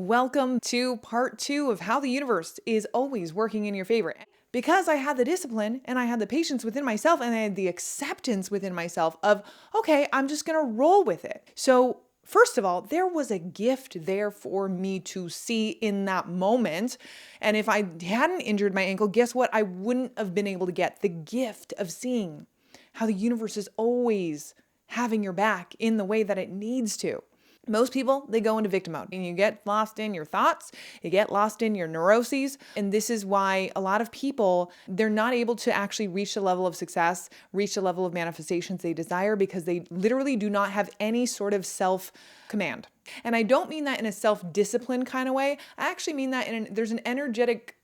Welcome to part 2 of how the universe is always working in your favor. Because I had the discipline and I had the patience within myself and I had the acceptance within myself of, okay, I'm just going to roll with it. So, first of all, there was a gift there for me to see in that moment. And if I hadn't injured my ankle, guess what? I wouldn't have been able to get the gift of seeing how the universe is always having your back in the way that it needs to. Most people, they go into victim mode and you get lost in your thoughts, you get lost in your neuroses. And this is why a lot of people, they're not able to actually reach the level of success, reach the level of manifestations they desire because they literally do not have any sort of self-command. And I don't mean that in a self-discipline kind of way. I actually mean that there's an energetic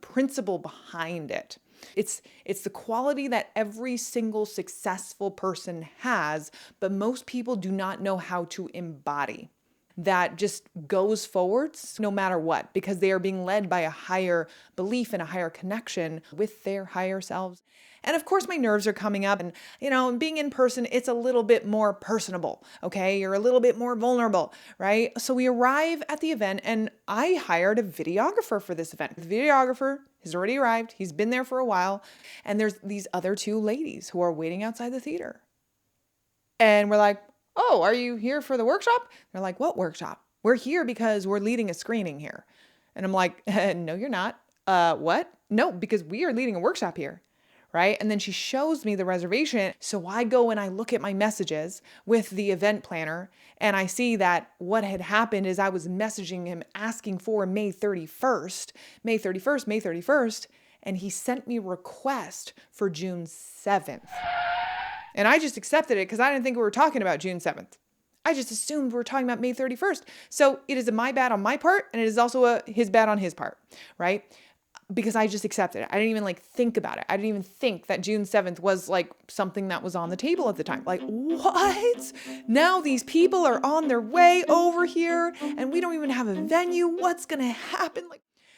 principle behind it. It's the quality that every single successful person has, but most people do not know how to embody. That just goes forwards no matter what, because they are being led by a higher belief and a higher connection with their higher selves. And of course, my nerves are coming up and, being in person, it's a little bit more personable, okay? You're a little bit more vulnerable, right? So we arrive at the event and I hired a videographer for this event. The videographer has already arrived. He's been there for a while. And there's these other two ladies who are waiting outside the theater. And we're like, oh, are you here for the workshop? They're like, what workshop? We're here because we're leading a screening here. And I'm like, no, you're not. What? No, because we are leading a workshop here. Right? And then she shows me the reservation. So I go and I look at my messages with the event planner and I see that what had happened is I was messaging him asking for May 31st, and he sent me a request for June 7th. And I just accepted it because I didn't think we were talking about June 7th. I just assumed we were talking about May 31st. So it is a my bad on my part, and it is also a his bad on his part, right? Because I just accepted it. I didn't even think about it. I didn't even think that June 7th was something that was on the table at the time. What? Now these people are on their way over here and we don't even have a venue. What's going to happen?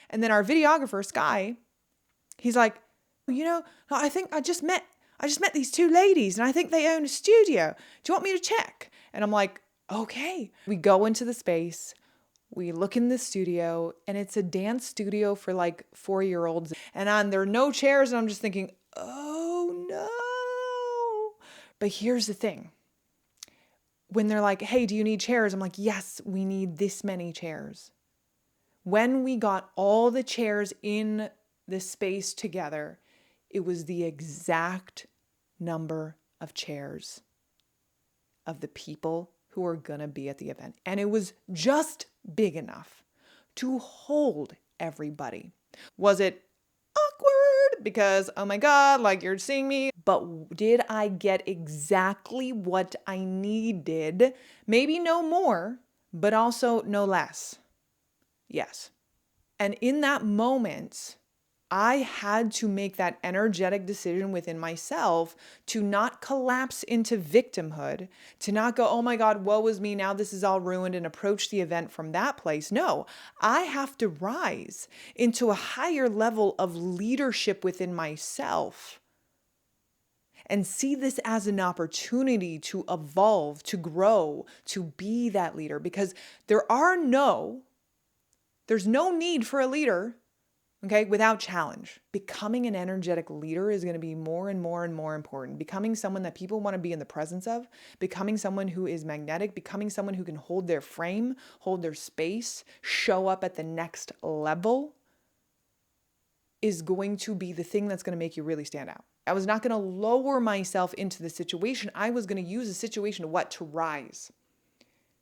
And then our videographer, Sky, he's like, I think I just met these two ladies and I think they own a studio. Do you want me to check? And I'm like, okay. We go into the space. We look in the studio and it's a dance studio for 4-year-olds and there are no chairs. And I'm just thinking, oh no. But here's the thing. When they're like, hey, do you need chairs? I'm like, yes, we need this many chairs. When we got all the chairs in the space together, it was the exact number of chairs of the people who are going to be at the event. And it was just big enough to hold everybody. Was it awkward? Because, oh my God, you're seeing me. But did I get exactly what I needed? Maybe no more, but also no less. Yes. And in that moment, I had to make that energetic decision within myself to not collapse into victimhood, to not go, oh my God, woe is me, now this is all ruined, and approach the event from that place. No, I have to rise into a higher level of leadership within myself and see this as an opportunity to evolve, to grow, to be that leader, because there's no need for a leader. Okay, without challenge. Becoming an energetic leader is going to be more and more and more important. Becoming someone that people want to be in the presence of, becoming someone who is magnetic, becoming someone who can hold their frame, hold their space, show up at the next level is going to be the thing that's going to make you really stand out. I was not going to lower myself into the situation. I was going to use the situation to rise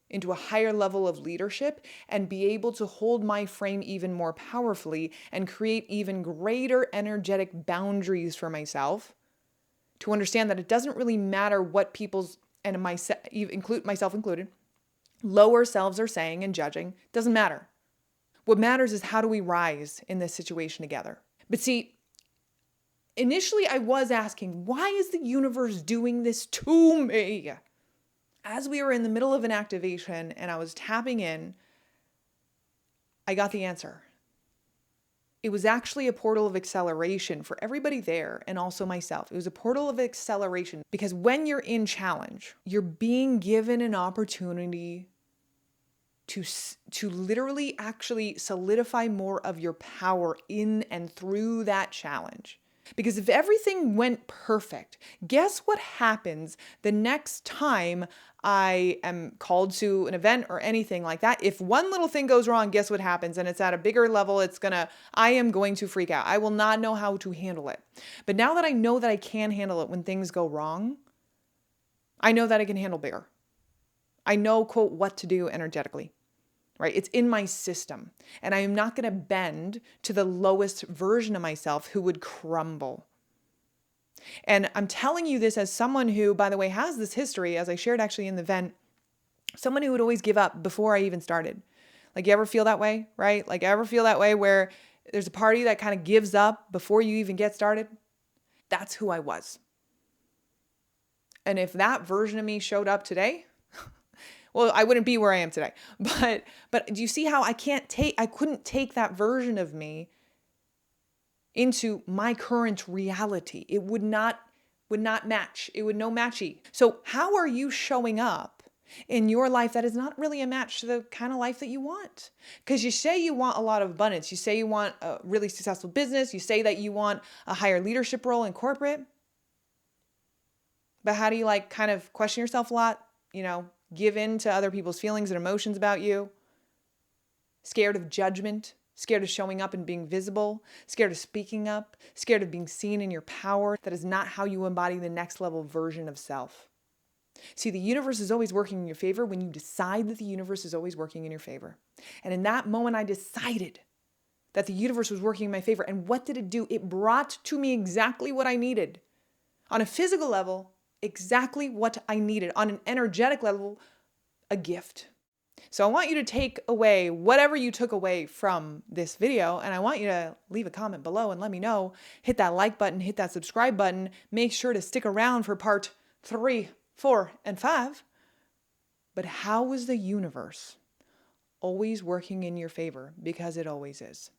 into a higher level of leadership and be able to hold my frame even more powerfully and create even greater energetic boundaries for myself to understand that it doesn't really matter what people's, and myself included, lower selves are saying and judging. Doesn't matter. What matters is how do we rise in this situation together? But see, initially I was asking, why is the universe doing this to me? As we were in the middle of an activation and I was tapping in, I got the answer. It was actually a portal of acceleration for everybody there and also myself. It was a portal of acceleration because when you're in challenge, you're being given an opportunity to literally actually solidify more of your power in and through that challenge. Because if everything went perfect, guess what happens the next time I am called to an event or anything like that? If one little thing goes wrong, guess what happens? And it's at a bigger level, I am going to freak out. I will not know how to handle it. But now that I know that I can handle it when things go wrong, I know that I can handle bigger. I know, quote, what to do energetically. Right? It's in my system. And I am not going to bend to the lowest version of myself who would crumble. And I'm telling you this as someone who, by the way, has this history, as I shared actually in the event, someone who would always give up before I even started. Like, you ever feel that way, right? Like, ever feel that way where there's a party that kind of gives up before you even get started? That's who I was. And if that version of me showed up today, well, I wouldn't be where I am today. But do you see how I couldn't take that version of me into my current reality? It would not match. It would no matchy. So how are you showing up in your life that is not really a match to the kind of life that you want? Because you say you want a lot of abundance. You say you want a really successful business. You say that you want a higher leadership role in corporate. But how do you kind of question yourself a lot? Give in to other people's feelings and emotions about you, scared of judgment, scared of showing up and being visible, scared of speaking up, scared of being seen in your power. That is not how you embody the next level version of self. See, the universe is always working in your favor when you decide that the universe is always working in your favor. And in that moment, I decided that the universe was working in my favor. And what did it do? It brought to me exactly what I needed. On a physical level, exactly what I needed. On an energetic level, a gift. So I want you to take away whatever you took away from this video, and I want you to leave a comment below and let me know. Hit that like button, hit that subscribe button. Make sure to stick around for part 3, 4, and 5. But how is the universe always working in your favor? Because it always is.